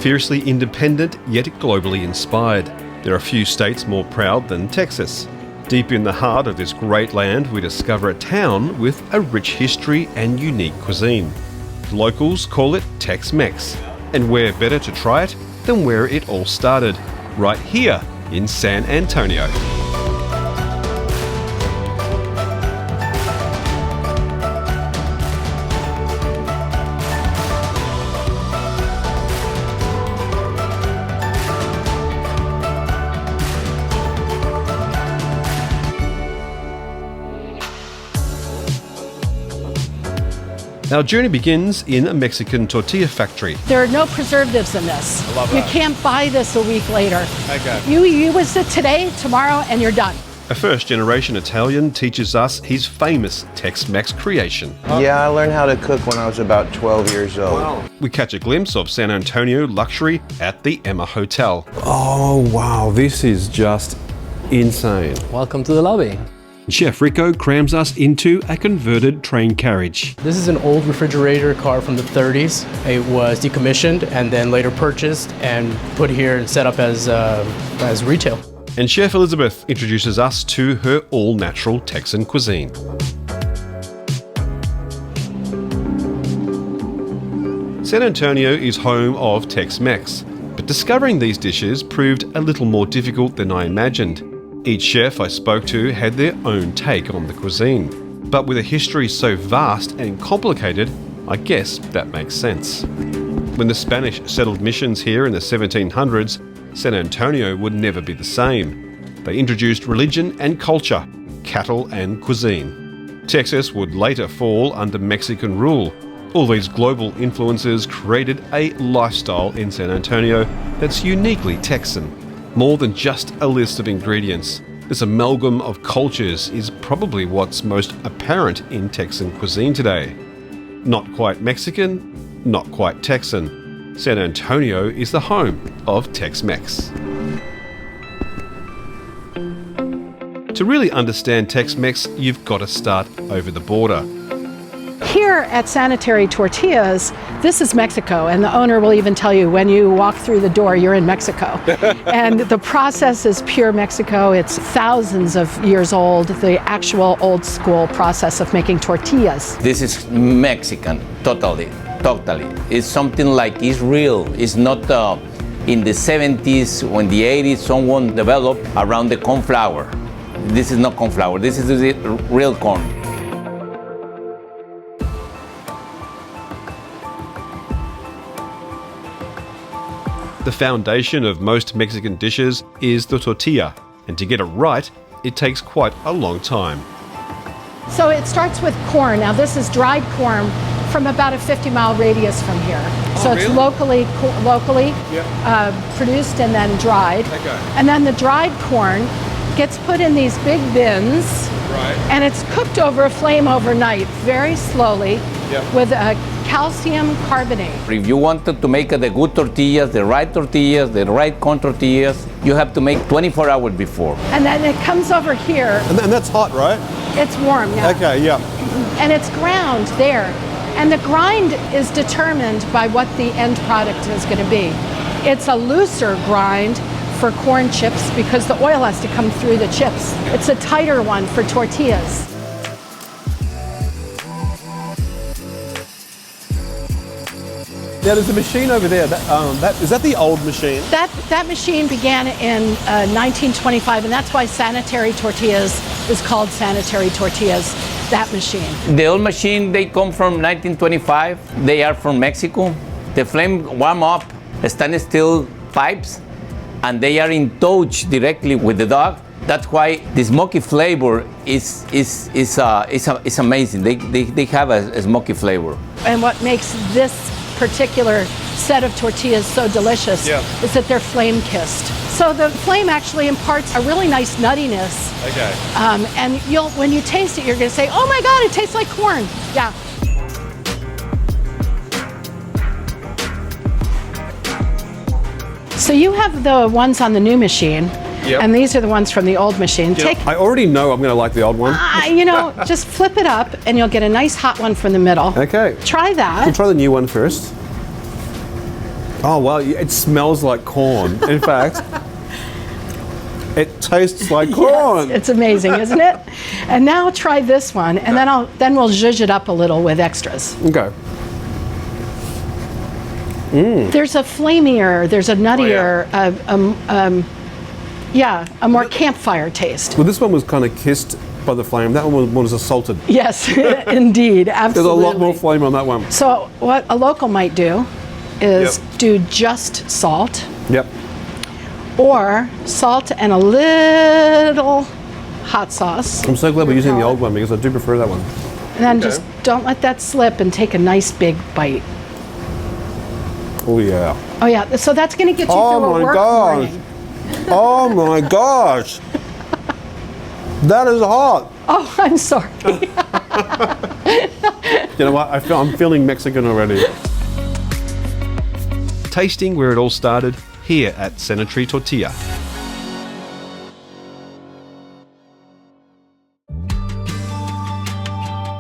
Fiercely independent, yet globally inspired. There are few states more proud than Texas. Deep in the heart of this great land, we discover a town with a rich history and unique cuisine. Locals call it Tex-Mex, and where better to try it than where it all started, right here in San Antonio. Our journey begins in a Mexican tortilla factory. There are no preservatives in this. I love You that. can't buy this a week later. Okay. You use it today, tomorrow, and you're done. A first-generation Italian teaches us his famous Tex-Mex creation. Yeah, I learned how to cook when I was about 12 years old. We catch a glimpse of San Antonio luxury at the Emma Hotel. Oh, wow, this is just insane. Welcome to the lobby. Chef Rico crams us into a converted train carriage. This is an old refrigerator car from the 30s. It was decommissioned and then later purchased and put here and set up as retail. And Chef Elizabeth introduces us to her all-natural Texan cuisine. San Antonio is home of Tex-Mex, but discovering these dishes proved a little more difficult than I imagined. Each chef I spoke to had their own take on the cuisine. But with a history so vast and complicated, I guess that makes sense. When the Spanish settled missions here in the 1700s, San Antonio would never be the same. They introduced religion and culture, cattle and cuisine. Texas would later fall under Mexican rule. All these global influences created a lifestyle in San Antonio that's uniquely Texan. More than just a list of ingredients. This amalgam of cultures is probably what's most apparent in Texan cuisine today. Not quite Mexican, not quite Texan. San Antonio is the home of Tex-Mex. To really understand Tex-Mex, you've got to start over the border. Here at Sanitary Tortillas, this is Mexico, and the owner will even tell you when you walk through the door, you're in Mexico. And the process is pure Mexico. It's thousands of years old, the actual old school process of making tortillas. This is Mexican, totally. It's something like it's real. It's not in the 70s or in the 80s someone developed around the corn flour. This is not corn flour, this is the real corn. The foundation of most Mexican dishes is the tortilla, and to get it right, it takes quite a long time. So it starts with corn. Now this is dried corn from about a 50-mile radius from here. So it's locally produced and then dried. Okay. And then the dried corn gets put in these big bins, and it's cooked over a flame overnight, very slowly, with a calcium carbonate. If you wanted to make the good tortillas, the right corn tortillas, you have to make 24 hours before. And then it comes over here. And that's hot, right? It's warm, yeah. Okay, yeah. And it's ground there. And the grind is determined by what the end product is going to be. It's a looser grind for corn chips because the oil has to come through the chips. It's a tighter one for tortillas. Now there's a machine over there. Is that the old machine? That machine began in 1925, and that's why Sanitary Tortillas is called Sanitary Tortillas, that machine. The old machine, they come from 1925. They are from Mexico. The flame warm up stainless steel pipes, and they are in touch directly with the dog. That's why the smoky flavor is amazing. They have a smoky flavor. And what makes this particular set of tortillas so delicious is that they're flame kissed. So the flame actually imparts a really nice nuttiness. Okay. And when you taste it, you're going to say, "Oh my God, it tastes like corn." Yeah. So you have the ones on the new machine, and these are the ones from the old machine. I already know I'm going to like the old one. Just flip it up, and you'll get a nice hot one from the middle. Okay. Try that. We'll try the new one first. Oh, well, it smells like corn. In fact, it tastes like corn. Yes, it's amazing, isn't it? And now try this one, and then we'll zhuzh it up a little with extras. Okay. There's a flamier, there's a nuttier, a more campfire taste. Well, this one was kind of kissed by the flame. That one was assaulted. Yes, indeed, absolutely. There's a lot more flame on that one. So what a local might do is do just salt, Yep. or salt and a little hot sauce. I'm so glad we're using the old one because I do prefer that one. And then just don't let that slip and take a nice big bite. Oh, yeah. Oh yeah, so that's going to get you through a work morning. Oh my gosh. That is hot. Oh, I'm sorry. You know what? I'm feeling Mexican already. Tasting where it all started, here at Sanitary Tortilla.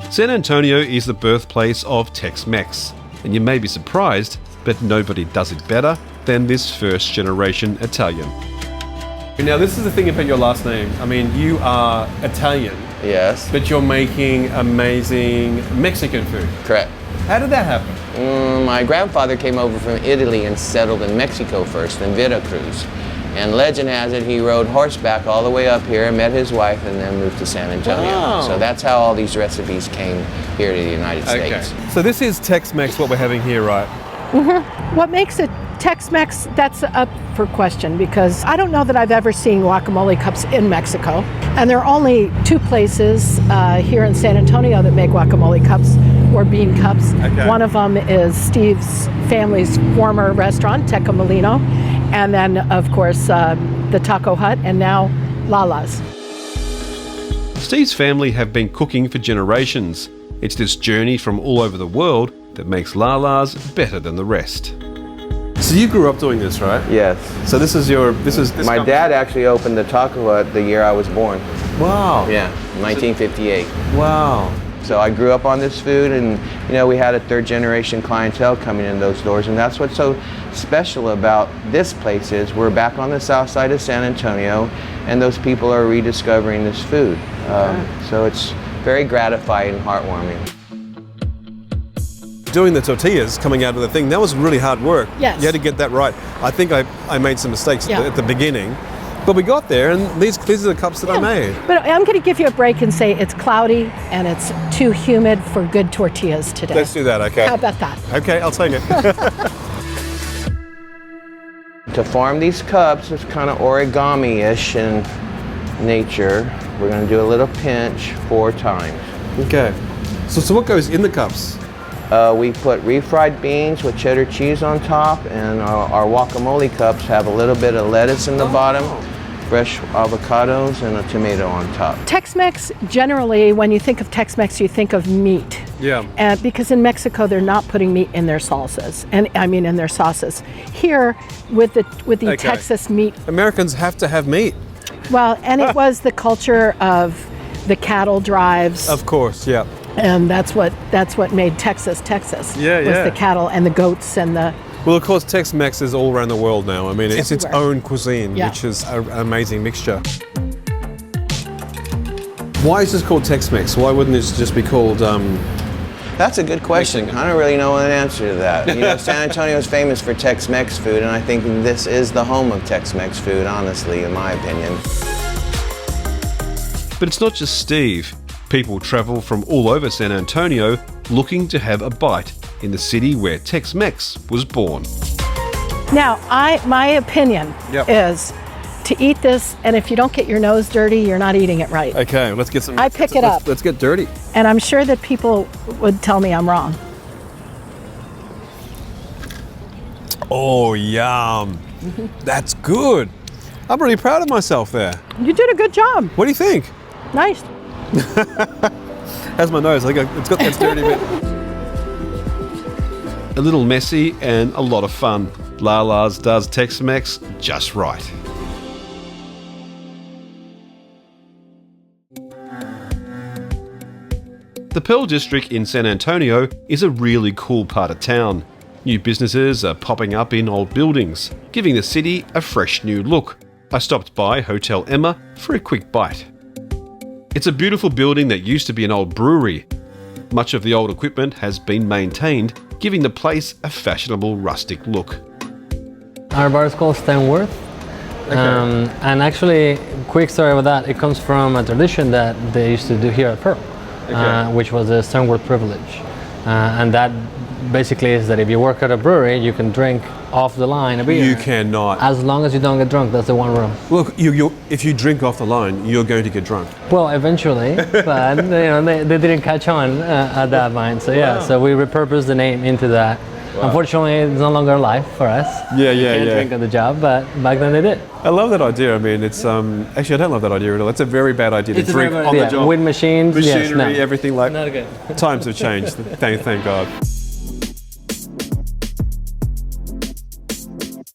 San Antonio is the birthplace of Tex-Mex, and you may be surprised, but nobody does it better than this first-generation Italian. Now, this is the thing about your last name. I mean, you are Italian, Yes, but you're making amazing Mexican food. correct. How did that happen? My grandfather came over from Italy and settled in Mexico first, in Veracruz. And legend has it he rode horseback all the way up here, met his wife, and then moved to San Antonio. Wow. So that's how all these recipes came here to the United States. So this is Tex-Mex, what we're having here, right? What makes it Tex-Mex, that's up for question, because I don't know that I've ever seen guacamole cups in Mexico. And there are only two places here in San Antonio that make guacamole cups or bean cups. Okay. One of them is Steve's family's former restaurant, Teca Molino. And then, of course, the Taco Hut, and now Lala's. Steve's family have been cooking for generations. It's this journey from all over the world that makes Lala's better than the rest. So you grew up doing this, right? Yes. So this is My dad actually opened the Taco Hut the year I was born. Wow. Yeah, 1958. Wow. So I grew up on this food, and we had a third generation clientele coming in those doors, and that's what's so special about this place is we're back on the south side of San Antonio, and those people are rediscovering this food. So it's very gratifying and heartwarming. Doing the tortillas coming out of the thing, that was really hard work. Yes. You had to get that right. I think I made some mistakes Yeah. at the beginning, but we got there, and these are the cups that I made. But I'm going to give you a break and say it's cloudy and it's too humid for good tortillas today. Let's do that, okay? How about that? Okay, I'll take it. To form these cups, it's kind of origami-ish in nature. We're going to do a little pinch 4 times. Okay. So what goes in the cups? We put refried beans with cheddar cheese on top, and our guacamole cups have a little bit of lettuce in the bottom, fresh avocados, and a tomato on top. Tex-Mex, generally, when you think of Tex-Mex, you think of meat. Yeah. And because in Mexico, they're not putting meat in their salsas, and I mean in their sauces. Here, with the Okay. Texas meat, Americans have to have meat. well, and it was the culture of the cattle drives. Of course, yeah. And that's what made Texas Texas. Yeah, was yeah. the cattle and the goats and the. Well, of course, Tex-Mex is all around the world now. I mean, it's its Everywhere. own cuisine, Yeah. which is an amazing mixture. Why is this called Tex-Mex? Why wouldn't it just be called... That's a good question. I don't really know an answer to that. San Antonio is famous for Tex-Mex food, and I think this is the home of Tex-Mex food, honestly, in my opinion. But it's not just Steve. People travel from all over San Antonio looking to have a bite in the city where Tex-Mex was born. Now, my opinion Yep. is to eat this, and if you don't get your nose dirty, you're not eating it right. Okay, let's get some... I pick it up. Let's get dirty. And I'm sure that people would tell me I'm wrong. Oh, yum. That's good. I'm really proud of myself there. You did a good job. What do you think? Nice. How's my nose? It's got that dirty bit. A little messy and a lot of fun. Lala's does Tex-Mex just right. The Pearl District in San Antonio is a really cool part of town. New businesses are popping up in old buildings, giving the city a fresh new look. I stopped by Hotel Emma for a quick bite. It's a beautiful building that used to be an old brewery. Much of the old equipment has been maintained, giving the place a fashionable rustic look. Our bar is called Stanworth. And actually, quick story about that, it comes from a tradition that they used to do here at Pharm, which was the Stanworth privilege. And that basically is that if you work at a brewery, you can drink off the line a beer. You cannot. As long as you don't get drunk, that's the one rule. Look, if you drink off the line, you're going to get drunk. Well, eventually, but they didn't catch on at that point. So yeah, so we repurposed the name into that. Wow. Unfortunately, it's no longer live for us. Yeah. You can't drink at the job, but back then they did. I love that idea. I mean, it's actually I don't love that idea at all. It's a very bad idea to drink on the job. With machines, machinery, everything like. Not good. Times have changed. Thank God.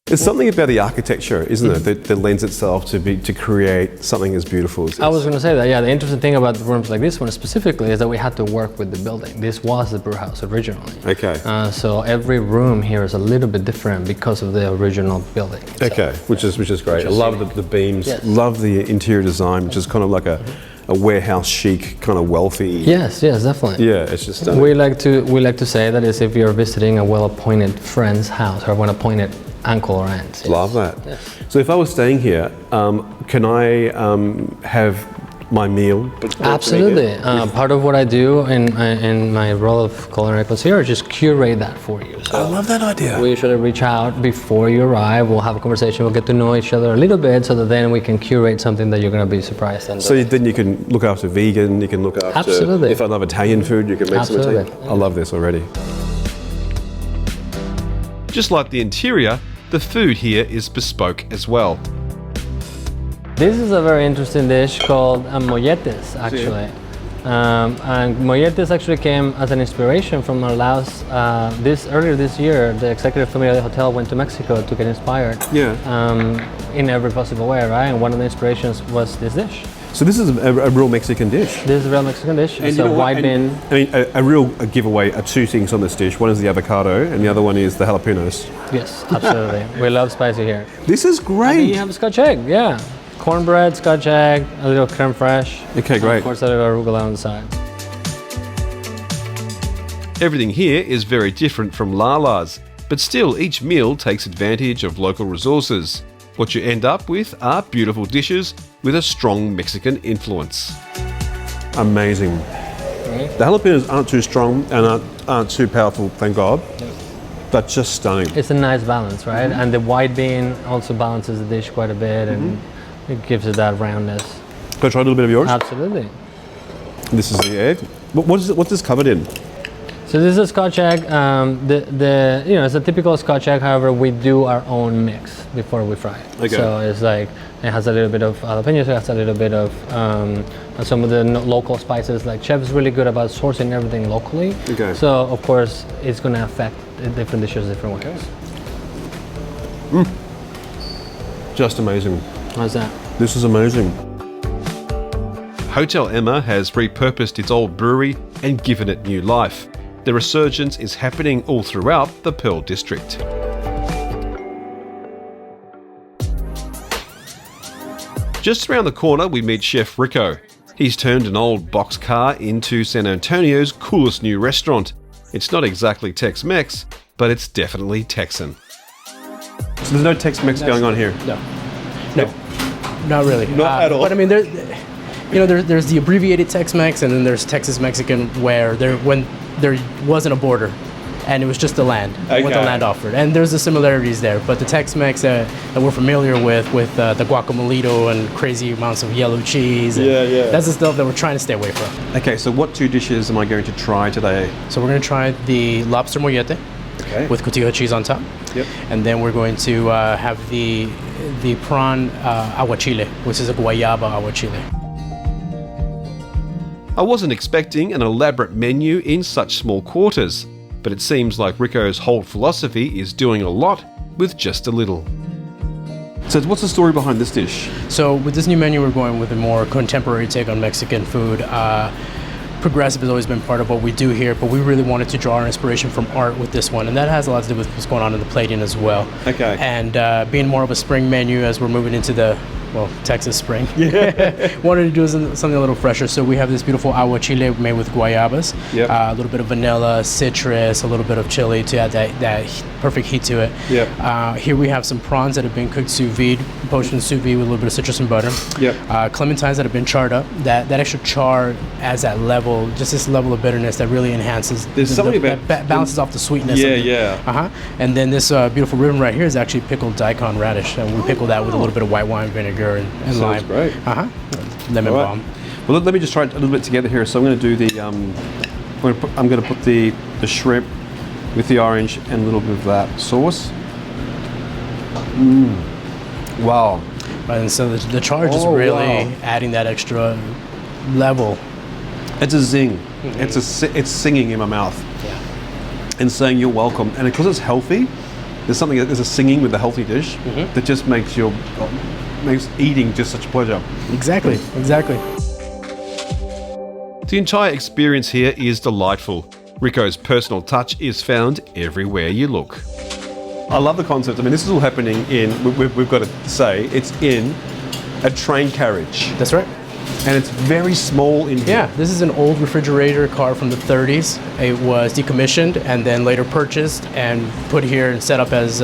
There's something about the architecture, isn't it, that lends itself to create something as beautiful as this. I was going to say that, yeah, the interesting thing about rooms like this one specifically is that we had to work with the building. This was the brew house originally. Okay. So every room here is a little bit different because of the original building. Okay, which is great. I love the beams, love the interior design, which is kind of like a warehouse chic, kind of wealthy. Yes, definitely. Yeah, it's just stunning. We like to say that is if you're visiting a well-appointed friend's house or an appointed uncle or aunt. Yes. Love that. Yes. So if I was staying here, can I have my meal? Absolutely. Part of what I do in my role of culinary concierge is curate that for you. So I love that idea. We usually reach out before you arrive. We'll have a conversation. We'll get to know each other a little bit, so that then we can curate something that you're going to be surprised. And so then you can look after vegan. You can look after. Absolutely. If I love Italian food, you can make some Italian. I love this already. Just like the interior, the food here is bespoke as well. This is a very interesting dish called molletes, actually. And molletes actually came as an inspiration from our last, earlier this year, the executive family of the hotel went to Mexico to get inspired. In every possible way, right? And one of the inspirations was this dish. So this is a real Mexican dish. This is a real Mexican dish. It's a white bean. I mean, a real giveaway are two things on this dish. One is the avocado, and the other one is the jalapenos. Yes, absolutely. We love spicy here. This is great. And you have Scotch egg, yeah. Cornbread, Scotch egg, a little creme fraiche. Okay, great. And of course, a little arugula on the side. Everything here is very different from Lala's, but still each meal takes advantage of local resources. What you end up with are beautiful dishes with a strong Mexican influence. Amazing. The jalapenos aren't too strong and aren't too powerful, thank God. But just stunning. It's a nice balance, right? And the white bean also balances the dish quite a bit, and it gives it that roundness. Can I try a little bit of yours? Absolutely. This is the egg. What's this covered in? So this is a Scotch egg. It's a typical Scotch egg. However, we do our own mix before we fry it. Okay. So it's like it has a little bit of jalapenos. It has a little bit of some of the local spices. Like Chef's really good about sourcing everything locally. Okay. So of course, it's going to affect the different dishes different ways. Just amazing. How's that? This is amazing. Hotel Emma has repurposed its old brewery and given it new life. The resurgence is happening all throughout the Pearl District. Just around the corner we meet Chef Rico. He's turned an old boxcar into San Antonio's coolest new restaurant. It's not exactly Tex-Mex, but it's definitely Texan. So there's no Tex-Mex going on here? No, not really. Not at all. But I mean, there's the abbreviated Tex-Mex, and then there's Texas Mexican, where when there wasn't a border, and it was just the land, what the land offered. And there's the similarities there, but the Tex-Mex that we're familiar with the guacamole and crazy amounts of yellow cheese, that's the stuff that we're trying to stay away from. Okay, so what two dishes am I going to try today? So we're going to try the lobster mollete with cotija cheese on top. Yep. And then we're going to have the prawn aguachile, which is a guayaba aguachile. I wasn't expecting an elaborate menu in such small quarters, but it seems like Rico's whole philosophy is doing a lot with just a little. So what's the story behind this dish? So with this new menu, we're going with a more contemporary take on Mexican food. progressive has always been part of what we do here, but we really wanted to draw our inspiration from art with this one, and that has a lot to do with what's going on in the plating as well. Okay. And being more of a spring menu as we're moving into the, well, Texas spring. Yeah. Wanted to do something a little fresher, so we have this beautiful agua chile made with guayabas. Yep. A little bit of vanilla, citrus, a little bit of chili to add that perfect heat to it. Yep. Here we have some prawns that have been cooked sous vide, poached in sous vide with a little bit of citrus and butter. Yep. Clementines that have been charred up. That extra char adds that level, just this level of bitterness that really enhances. There's something about that balances off the sweetness. Yeah. And then this beautiful ribbon right here is actually pickled daikon radish, and we pickle that with a little bit of white wine vinegar and lime. Sounds great. Lemon All right. balm. Well, let me just try it a little bit together here. So I'm going to do the I'm going to put the shrimp with the orange and a little bit of that sauce. Wow. Right, and so the charge is really adding that extra level. It's a zing. It's singing in my mouth. Yeah. And saying you're welcome. And because it's healthy, there's a singing with a healthy dish that just makes eating just such a pleasure. Exactly. The entire experience here is delightful. Rico's personal touch is found everywhere you look. I love the concept. I mean, this is all happening we've got to say, it's in a train carriage. That's right. And it's very small in here. Yeah, this is an old refrigerator car from the 30s. It was decommissioned and then later purchased and put here and set up as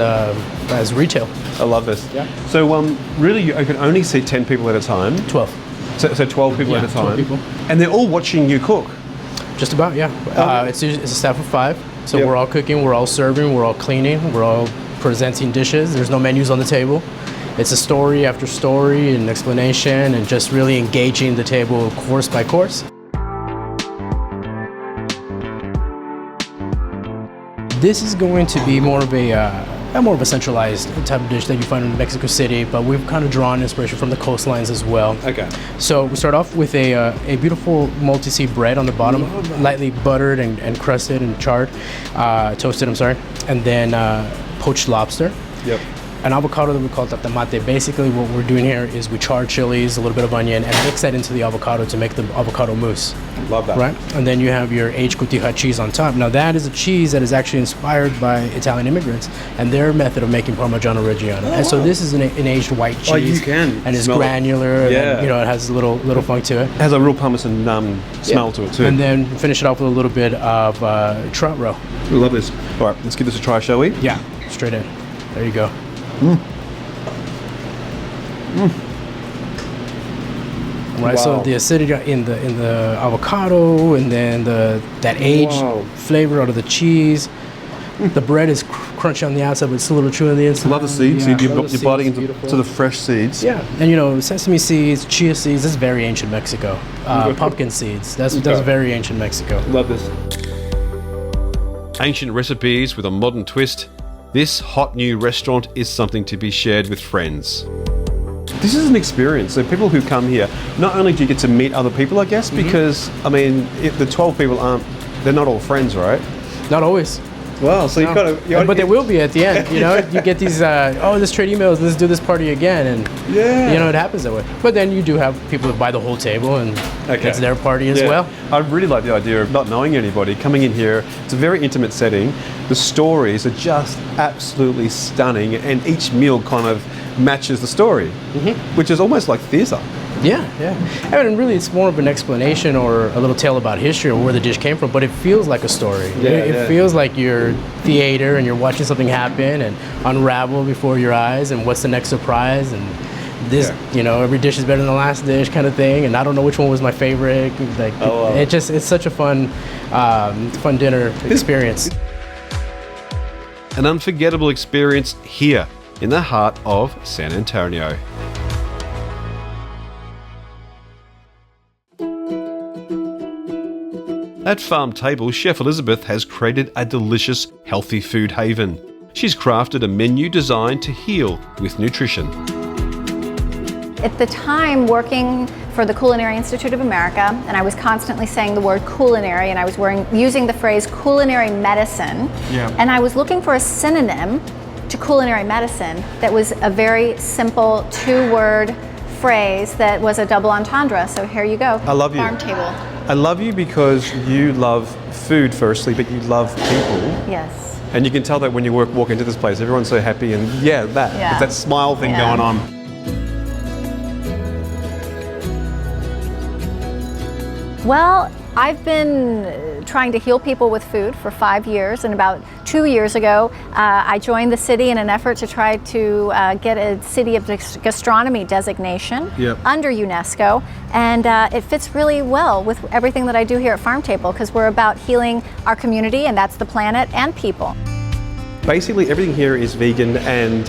retail. I love this. Yeah. So really, you can only seat 10 people at a time. 12. So 12 people at a time. 12 people. And they're all watching you cook. Just about, yeah. It's a staff of 5. So Yep. we're all cooking, we're all serving, we're all cleaning, we're all presenting dishes. There's no menus on the table. It's a story after story and explanation and just really engaging the table course by course. This is going to be more of a centralized type of dish that you find in Mexico City, but we've kind of drawn inspiration from the coastlines as well. Okay. So we start off with a beautiful multi-seed bread on the bottom, lightly buttered and crusted and charred, toasted, and then poached lobster. Yep. An avocado that we call tatamate. Basically what we're doing here is we char chilies, a little bit of onion, and mix that into the avocado to make the avocado mousse. Love that. Right? And then you have your aged cotija cheese on top. Now that is a cheese that is actually inspired by Italian immigrants and their method of making Parmigiano Reggiano. And so this is an aged white cheese. Oh, you can and it's smell it. granular. Yeah. And, it has a little funk to it. It has a real Parmesan smell to it too. And then finish it off with a little bit of trout roe. I love this. All right, let's give this a try, shall we? Yeah, straight in. There you go. Right, Wow. so the acidity in the avocado, and then that aged flavor out of the cheese. The bread is crunchy on the outside, but it's a little chewy on the inside. Love the seeds. Yeah, You're biting into the fresh seeds. Yeah, and sesame seeds, chia seeds. That's very ancient Mexico. Pumpkin seeds. That's very ancient Mexico. Love this. Ancient recipes with a modern twist. This hot new restaurant is something to be shared with friends. This is an experience. So people who come here, not only do you get to meet other people, I guess, because I mean, the 12 people they're not all friends, right? Not always. Wow. So you've got to. But they will be at the end. You get these. Let's trade emails. Let's do this party again, and it happens that way. But then you do have people that buy the whole table, and it's their party as well. I really like the idea of not knowing anybody coming in here. It's a very intimate setting. The stories are just absolutely stunning, and each meal kind of matches the story, which is almost like theatre. Yeah. I mean, really, it's more of an explanation or a little tale about history or where the dish came from, but it feels like a story. It feels like you're theater and you're watching something happen and unravel before your eyes, and what's the next surprise, and this, every dish is better than the last dish kind of thing, and I don't know which one was my favorite. Like, it's such a fun dinner experience. An unforgettable experience here in the heart of San Antonio. At Pharm Table, Chef Elizabeth has created a delicious, healthy food haven. She's crafted a menu designed to heal with nutrition. At the time, working for the Culinary Institute of America, and I was constantly saying the word culinary, and I was using the phrase culinary medicine, and I was looking for a synonym to culinary medicine that was a very simple 2-word phrase that was a double entendre. So here you go. I love you. Pharm Table. I love you because you love food firstly, but you love people. Yes. And you can tell that when you walk into this place, everyone's so happy and it's that smile thing going on. Well, I've been trying to heal people with food for 5 years, and about 2 years ago, I joined the city in an effort to try to get a City of Gastronomy designation under UNESCO, and it fits really well with everything that I do here at Pharm Table, because we're about healing our community, and that's the planet and people. Basically, everything here is vegan and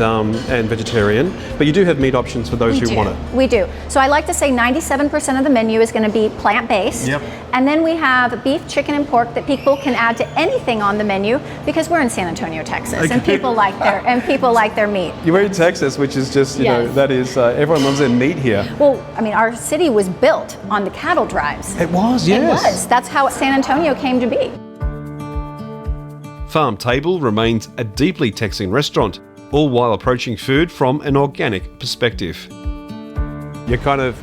vegetarian, but you do have meat options for those who want it. We do. So I like to say 97% of the menu is going to be plant-based. Yep. And then we have beef, chicken, and pork that people can add to anything on the menu because we're in San Antonio, Texas, and people like their meat. You're in Texas, which is just, you know, that is, everyone loves their meat here. Well, I mean, our city was built on the cattle drives. It was, yes. It was. That's how San Antonio came to be. Pharm Table remains a deeply Texan restaurant, all while approaching food from an organic perspective. You're kind of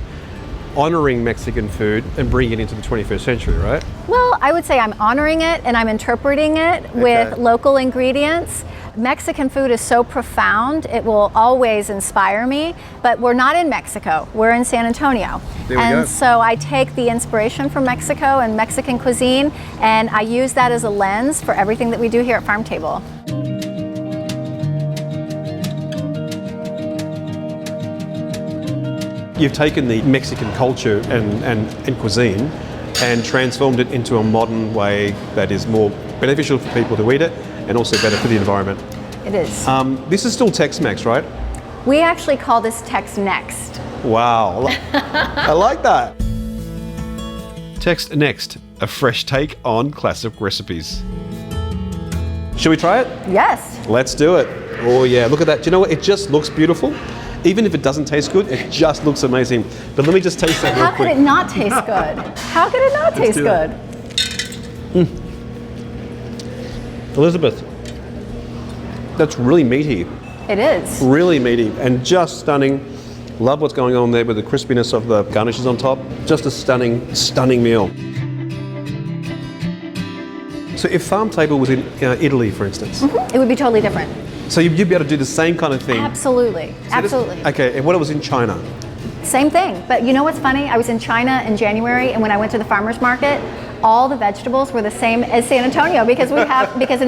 honouring Mexican food and bringing it into the 21st century, right? Well, I would say I'm honouring it and I'm interpreting it with local ingredients. Mexican food is so profound, it will always inspire me, but we're not in Mexico, we're in San Antonio. And so I take the inspiration from Mexico and Mexican cuisine, and I use that as a lens for everything that we do here at Pharm Table. You've taken the Mexican culture and cuisine and transformed it into a modern way that is more beneficial for people to eat it and also better for the environment. It is. This is still Tex-Mex, right? We actually call this Tex-Mex. Wow, I like that. Tex-Next, a fresh take on classic recipes. Should we try it? Yes. Let's do it. Oh yeah, look at that. Do you know what? It just looks beautiful. Even if it doesn't taste good, it just looks amazing. But let me just taste that real quick. How could it not taste good? How could it not taste good? Elizabeth, that's really meaty. It is. Really meaty and just stunning. Love what's going on there with the crispiness of the garnishes on top. Just a stunning, stunning meal. So if Pharm Table was in Italy, for instance. It would be totally different. So you'd be able to do the same kind of thing? Absolutely, absolutely. Okay, and what it was in China? Same thing, but you know what's funny? I was in China in January, and when I went to the farmer's market, all the vegetables were the same as San Antonio because in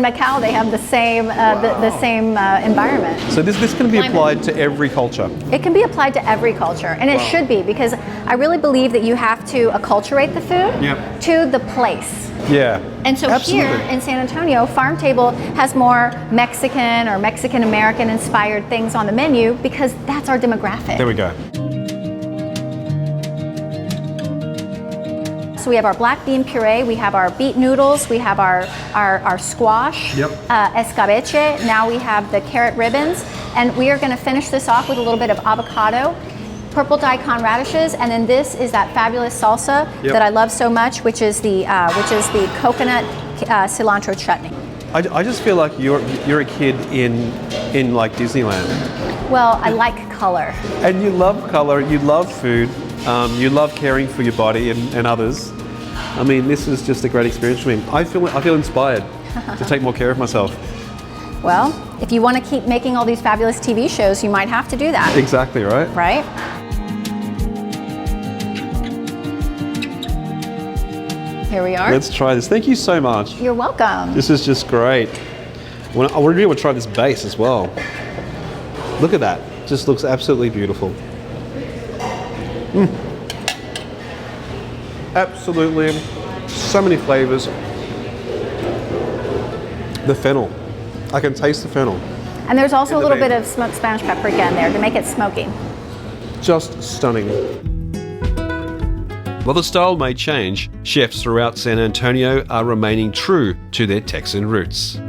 Macau they have the same environment. So this can be applied to every culture. It can be applied to every culture, and it should be, because I really believe that you have to acculturate the food to the place. Yeah. And so here in San Antonio, Pharm Table has more Mexican or Mexican American inspired things on the menu because that's our demographic. There we go. So we have our black bean puree, we have our beet noodles, we have our squash, escabeche, now we have the carrot ribbons, and we are going to finish this off with a little bit of avocado, purple daikon radishes, and then this is that fabulous salsa that I love so much, which is the coconut cilantro chutney. I just feel like you're a kid in like Disneyland. Well, I like color. And you love color, you love food, you love caring for your body and others. I mean, this is just a great experience for me. I feel inspired to take more care of myself. Well, if you want to keep making all these fabulous TV shows, you might have to do that. Exactly, right? Right? Here we are. Let's try this. Thank you so much. You're welcome. This is just great. I really want to try this base as well. Look at that. Just looks absolutely beautiful. Absolutely. So many flavors. The fennel. I can taste the fennel. And there's also a little bit of smoked Spanish paprika in there to make it smoky. Just stunning. While the style may change, chefs throughout San Antonio are remaining true to their Texan roots.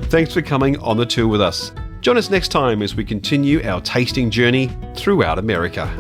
Thanks for coming on the tour with us. Join us next time as we continue our tasting journey throughout America.